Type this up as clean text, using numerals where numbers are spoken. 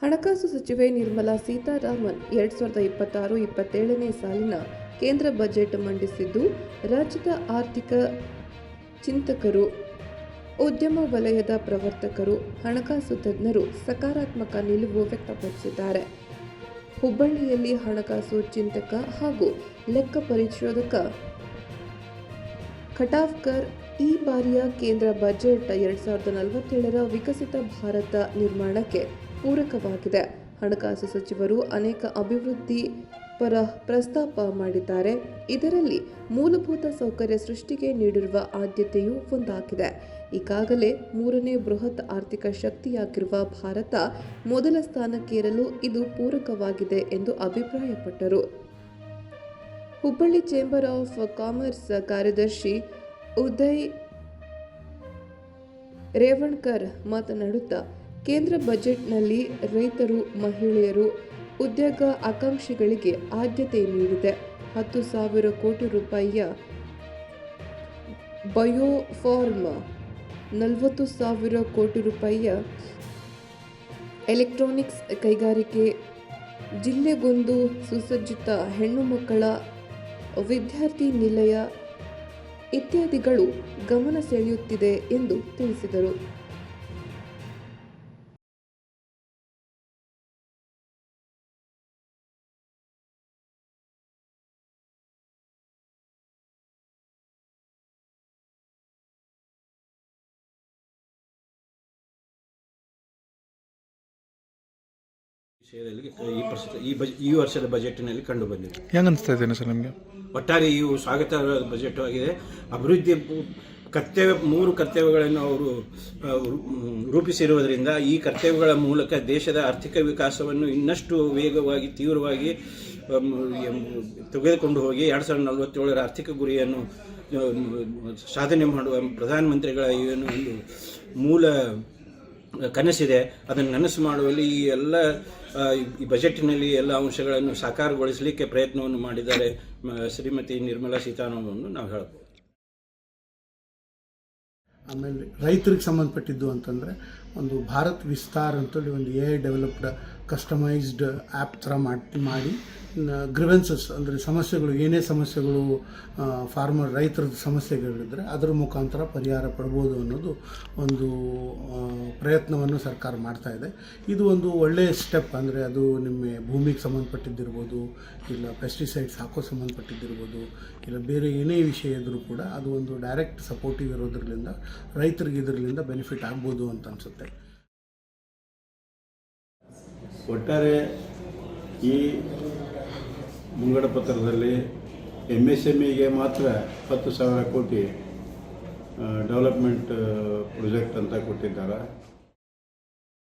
ಹಣಕಾಸು ಸಚಿವೆ ನಿರ್ಮಲಾ ಸೀತಾರಾಮನ್ 2026-27ನೇ ಸಾಲಿನ ಕೇಂದ್ರ ಬಜೆಟ್ ಮಂಡಿಸಿದ್ದು, ರಾಜ್ಯದ ಆರ್ಥಿಕ ಚಿಂತಕರು, ಉದ್ಯಮ ವಲಯದ ಪ್ರವರ್ತಕರು, ಹಣಕಾಸು ತಜ್ಞರು ಸಕಾರಾತ್ಮಕ ನಿಲುವು ವ್ಯಕ್ತಪಡಿಸಿದ್ದಾರೆ. ಹುಬ್ಬಳ್ಳಿಯಲ್ಲಿ ಹಣಕಾಸು ಚಿಂತಕ ಹಾಗೂ ಲೆಕ್ಕ ಪರಿಶೋಧಕ ಖಟಾವ್ಕರ್ ಈ ಬಾರಿಯ ಕೇಂದ್ರ ಬಜೆಟ್ 2047ರ ವಿಕಸಿತ ಭಾರತ ನಿರ್ಮಾಣಕ್ಕೆ ಪೂರಕವಾಗಿದೆ. ಹಣಕಾಸು ಸಚಿವರು ಅನೇಕ ಅಭಿವೃದ್ಧಿ ಪರ ಪ್ರಸ್ತಾಪ ಮಾಡಿದ್ದಾರೆ. ಇದರಲ್ಲಿ ಮೂಲಭೂತ ಸೌಕರ್ಯ ಸೃಷ್ಟಿಗೆ ನೀಡಿರುವ ಆದ್ಯತೆಯೂ ಒಂದಾಗಿದೆ. ಈಗಾಗಲೇ 3ನೇ ಬೃಹತ್ ಆರ್ಥಿಕ ಶಕ್ತಿಯಾಗಿರುವ ಭಾರತ ಮೊದಲ ಸ್ಥಾನಕ್ಕೇರಲು ಇದು ಪೂರಕವಾಗಿದೆ ಎಂದು ಅಭಿಪ್ರಾಯಪಟ್ಟರು. ಹುಬ್ಬಳ್ಳಿ ಚೇಂಬರ್ ಆಫ್ ಕಾಮರ್ಸ್ ಕಾರ್ಯದರ್ಶಿ ಉದಯ್ ರೇವಣ್ಕರ್ ಮಾತನಾಡುತ್ತಾ, ಕೇಂದ್ರ ಬಜೆಟ್ನಲ್ಲಿ ರೈತರು, ಮಹಿಳೆಯರು, ಉದ್ಯೋಗ ಆಕಾಂಕ್ಷಿಗಳಿಗೆ ಆದ್ಯತೆ ನೀಡಿದೆ. 10,000 ಕೋಟಿ ರೂಪಾಯಿಯ ಬಯೋಫಾರ್ಮ್, 40,000 ಕೋಟಿ ರೂಪಾಯಿಯ ಎಲೆಕ್ಟ್ರಾನಿಕ್ಸ್ ಕೈಗಾರಿಕೆ, ಜಿಲ್ಲೆಗೊಂದು ಸುಸಜ್ಜಿತ ಹೆಣ್ಣು ಮಕ್ಕಳ ವಿದ್ಯಾರ್ಥಿ ನಿಲಯ ಇತ್ಯಾದಿಗಳು ಗಮನ ಸೆಳೆಯುತ್ತಿದೆ ಎಂದು ತಿಳಿಸಿದರು. ವಿಷಯದಲ್ಲಿ ಈ ವರ್ಷದ ಬಜೆಟ್ನಲ್ಲಿ ಕಂಡು ಬಂದಿದೆ. ಹೆಂಗೆ ಅನಿಸ್ತಾ ಇದ್ದೇನೆ ಸರ್ ನಿಮಗೆ? ಒಟ್ಟಾರೆ ಇವು ಸ್ವಾಗತ ಬಜೆಟ್ ಆಗಿದೆ. ಅಭಿವೃದ್ಧಿ ಮೂರು ಕರ್ತವ್ಯಗಳನ್ನು ಅವರು ರೂಪಿಸಿರುವುದರಿಂದ ಈ ಕರ್ತವ್ಯಗಳ ಮೂಲಕ ದೇಶದ ಆರ್ಥಿಕ ವಿಕಾಸವನ್ನು ಇನ್ನಷ್ಟು ವೇಗವಾಗಿ, ತೀವ್ರವಾಗಿ ತೆಗೆದುಕೊಂಡು ಹೋಗಿ 2047ರ ಆರ್ಥಿಕ ಗುರಿಯನ್ನು ಸಾಧನೆ ಮಾಡುವ ಪ್ರಧಾನಮಂತ್ರಿಗಳ ಏನು ಒಂದು ಮೂಲ ಕನಸಿದೆ, ಅದನ್ನು ನನಸು ಮಾಡುವಲ್ಲಿ ಈ ಬಜೆಟ್ನಲ್ಲಿ ಎಲ್ಲ ಅಂಶಗಳನ್ನು ಸಾಕಾರಗೊಳಿಸಲಿಕ್ಕೆ ಪ್ರಯತ್ನವನ್ನು ಮಾಡಿದ್ದಾರೆ ಶ್ರೀಮತಿ ನಿರ್ಮಲಾ ಸೀತಾರಾಮನ್ ನಾವು ಹೇಳ್ಬೋದು. ಆಮೇಲೆ ರೈತರಿಗೆ ಸಂಬಂಧಪಟ್ಟಿದ್ದು ಅಂತಂದರೆ ಒಂದು ಭಾರತ್ ವಿಸ್ತಾರ್ ಅಂತೇಳಿ ಒಂದು AI ಡೆವಲಪ್ಡ್ ಕಸ್ಟಮೈಸ್ಡ್ ಆ್ಯಪ್ ಥರ ಮಾಡಿ ಗ್ರಿವೆನ್ಸಸ್ ಅಂದರೆ ಸಮಸ್ಯೆಗಳು, ಏನೇ ಸಮಸ್ಯೆಗಳು ರೈತರ ಸಮಸ್ಯೆಗಳಿದ್ದರೆ ಅದರ ಮುಖಾಂತರ ಪರಿಹಾರ ಪಡ್ಬೋದು ಅನ್ನೋದು ಒಂದು ಪ್ರಯತ್ನವನ್ನು ಸರ್ಕಾರ ಮಾಡ್ತಾ ಇದೆ. ಇದು ಒಂದು ಒಳ್ಳೆಯ ಸ್ಟೆಪ್. ಅಂದರೆ ಅದು ನಿಮ್ಮ ಭೂಮಿಗೆ ಸಂಬಂಧಪಟ್ಟಿದ್ದಿರ್ಬೋದು, ಇಲ್ಲ ಪೆಸ್ಟಿಸೈಡ್ಸ್ ಹಾಕೋ ಸಂಬಂಧಪಟ್ಟಿದ್ದಿರ್ಬೋದು, ಇಲ್ಲ ಬೇರೆ ಏನೇ ವಿಷಯ ಇದ್ದರೂ ಕೂಡ ಅದು ಒಂದು ಡೈರೆಕ್ಟ್ ಸಪೋರ್ಟಿವ್ ಇರೋದ್ರಿಂದ ರೈತರಿಗೆ ಇದರಿಂದ ಬೆನಿಫಿಟ್ ಆಗ್ಬೋದು ಅಂತ ಅನಿಸುತ್ತೆ. ಒಟ್ಟಾರೆ ಈ ಮುಂಗಡ ಪತ್ರದಲ್ಲಿ MSMEಗೆ ಮಾತ್ರ 10,000 ಕೋಟಿ ಡೆವಲಪ್ಮೆಂಟ್ ಪ್ರಾಜೆಕ್ಟ್ ಅಂತ ಕೊಟ್ಟಿದ್ದಾರೆ.